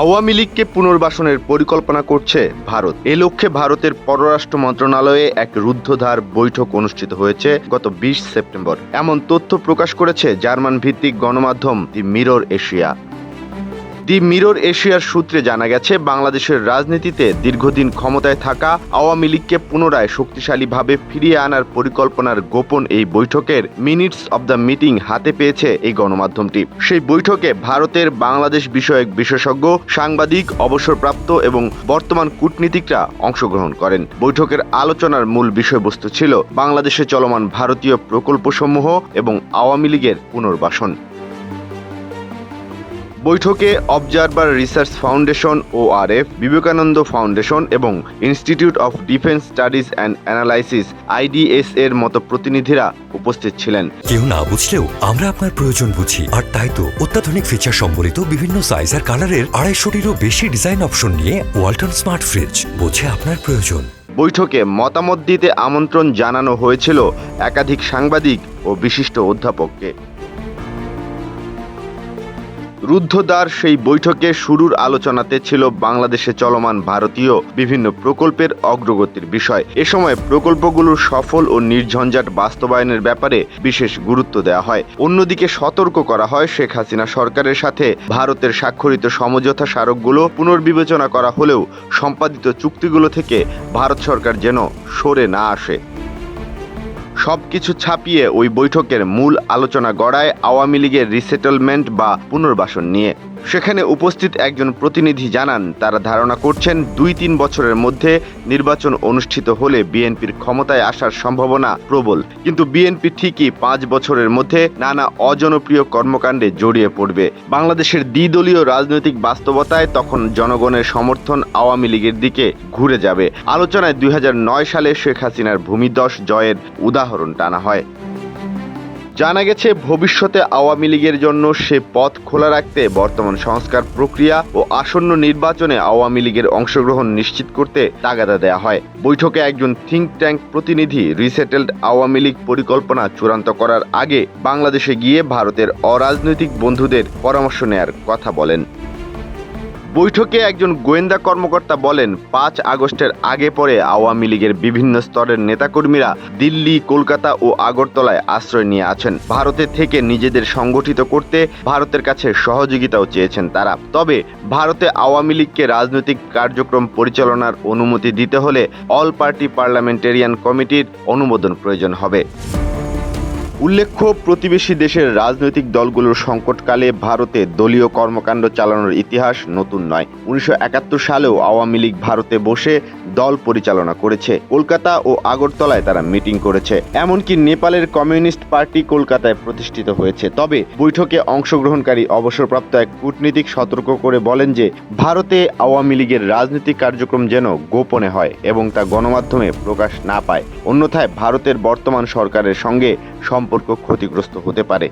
আওয়ামী লীগকে পুনর্বাসনের পরিকল্পনা করছে ভারত। এ লক্ষ্যে ভারতের পররাষ্ট্র মন্ত্রণালয়ে এক রুদ্ধদ্বার বৈঠক অনুষ্ঠিত হয়েছে গত ২০ সেপ্টেম্বর। এমন তথ্য প্রকাশ করেছে জার্মান ভিত্তিক গণমাধ্যম দি মিরর এশিয়া। দি মিরর এশিয়ার সূত্রে জানা গেছে, বাংলাদেশের রাজনীতিতে দীর্ঘদিন ক্ষমতায় থাকা আওয়ামী লীগকে পুনরায় শক্তিশালীভাবে ফিরিয়ে আনার পরিকল্পনার গোপন এই বৈঠকের মিনিটস অব দ্য মিটিং হাতে পেয়েছে এই গণমাধ্যমটি। সেই বৈঠকে ভারতের বাংলাদেশ বিষয়ক বিশেষজ্ঞ, সাংবাদিক, অবসরপ্রাপ্ত এবং বর্তমান কূটনীতিকরা অংশগ্রহণ করেন। বৈঠকের আলোচনার মূল বিষয়বস্তু ছিল বাংলাদেশে চলমান ভারতীয় প্রকল্পসমূহ এবং আওয়ামী লীগের পুনর্বাসন। বৈঠকে Observer Research Foundation ORF, Vivekananda Foundation এবং Institute of Defence Studies and Analysis IDS এর মতো প্রতিনিধিরা উপস্থিত ছিলেন। কেউ না বুঝলেও আমরা আপনার প্রয়োজন বুঝি, আর তাই তো অত্যাধুনিক ফিচার সম্বলিত বিভিন্ন সাইজ আর কালারের ২৫০টিরও বেশি ডিজাইন অপশন নিয়ে ওয়ালটন স্মার্ট ফ্রিজ বোঝে আপনার প্রয়োজন। বৈঠকে মতামত দিতে আমন্ত্রণ জানানো হয়েছিল একাধিক সাংবাদিক ও বিশিষ্ট অধ্যাপককে। রুদ্ধদ্বার সেই বৈঠকে শুরুর আলোচনাতে ছিল বাংলাদেশে চলমান ভারতীয় বিভিন্ন প্রকল্পের অগ্রগতির বিষয়। এ সময় প্রকল্পগুলোর সফল ও নির্ঝঞ্ঝাট বাস্তবায়নের ব্যাপারে বিশেষ গুরুত্ব দেওয়া হয়। অন্যদিকে সতর্ক করা হয়, শেখ হাসিনা সরকারের সাথে ভারতের স্বাক্ষরিত সমঝোতা স্মারকগুলো পুনর্বিবেচনা করা হলেও সম্পাদিত চুক্তিগুলো থেকে ভারত সরকার যেন সরে না আসে। সবকিছু ছাপিয়ে ওই বৈঠকের মূল আলোচনা গড়ায় আওয়ামী লীগের রিসেটেলমেন্ট বা পুনর্বাসন নিয়ে। সেখানে উপস্থিত একজন প্রতিনিধি জানান, তারা ধারণা করছেন ২-৩ বছরের মধ্যে নির্বাচন অনুষ্ঠিত হলে বিএনপির ক্ষমতায় আসার সম্ভাবনা প্রবল। কিন্তু বিএনপি ঠিকই ৫ বছরের মধ্যে নানা অজনপ্রিয় কর্মকাণ্ডে জড়িয়ে পড়বে। বাংলাদেশের দ্বিদলীয় রাজনৈতিক বাস্তবতায় তখন জনগণের সমর্থন আওয়ামী লীগের দিকে ঘুরে যাবে। আলোচনায় ২০০৯ সালে শেখ হাসিনার ভূমিধস জয়ের উদাহরণ টানা হয়। জানা গেছে, ভবিষ্যতে আওয়ামী লীগের জন্য সে পথ খোলা রাখতে বর্তমান সংস্কার প্রক্রিয়া ও আসন্ন নির্বাচনে আওয়ামী লীগের অংশগ্রহণ নিশ্চিত করতে তাগাদা দেয়া হয়। বৈঠকে একজন থিঙ্ক ট্যাঙ্ক প্রতিনিধি রিসেটেলড আওয়ামী লীগ পরিকল্পনা চূড়ান্ত করার আগে বাংলাদেশে গিয়ে ভারতের অরাজনৈতিক বন্ধুদের পরামর্শ নেয়ার কথা বলেন। বৈঠকে একজন গোয়েন্দা কর্মকর্তা বলেন, ৫ আগস্টের আগে পরে আওয়ামী লীগের বিভিন্ন স্তরের নেতাকর্মীরা দিল্লি, কলকাতা ও আগরতলায় আশ্রয় নিয়ে আছেন। ভারতে থেকে নিজেদের সংগঠিত করতে ভারতের কাছে সহযোগিতাও চেয়েছেন তারা। তবে ভারতে আওয়ামী লীগকে রাজনৈতিক কার্যক্রম পরিচালনার অনুমতি দিতে হলে অল পার্টি পার্লামেন্টেরিয়ান কমিটির অনুমোদন প্রয়োজন হবে। উল্লেখ্য, প্রতিবেশী দেশের রাজনৈতিক দলগুলোর সংকটকালে ভারতে দলীয় কর্মকাণ্ড চালানোর ইতিহাস নতুন নয়। ১৯৭১ সালেও আওয়ামী লীগ ভারতে বসে দল পরিচালনা করেছে। কলকাতা ও আগরতলায় তারা মিটিং করেছে। এমনকি নেপালের কমিউনিস্ট পার্টি কলকাতায় প্রতিষ্ঠিত হয়েছে। তবে বৈঠকে অংশগ্রহণকারী অবসরপ্রাপ্ত এক কূটনীতিক সতর্ক করে বলেন যে, ভারতে আওয়ামী লীগের রাজনৈতিক কার্যক্রম যেন গোপনে হয় এবং তা গণমাধ্যমে প্রকাশ না পায়। অন্যথায় ভারতের বর্তমান সরকারের সঙ্গে সম্পর্ক ক্ষতিগ্রস্ত হতে পারে।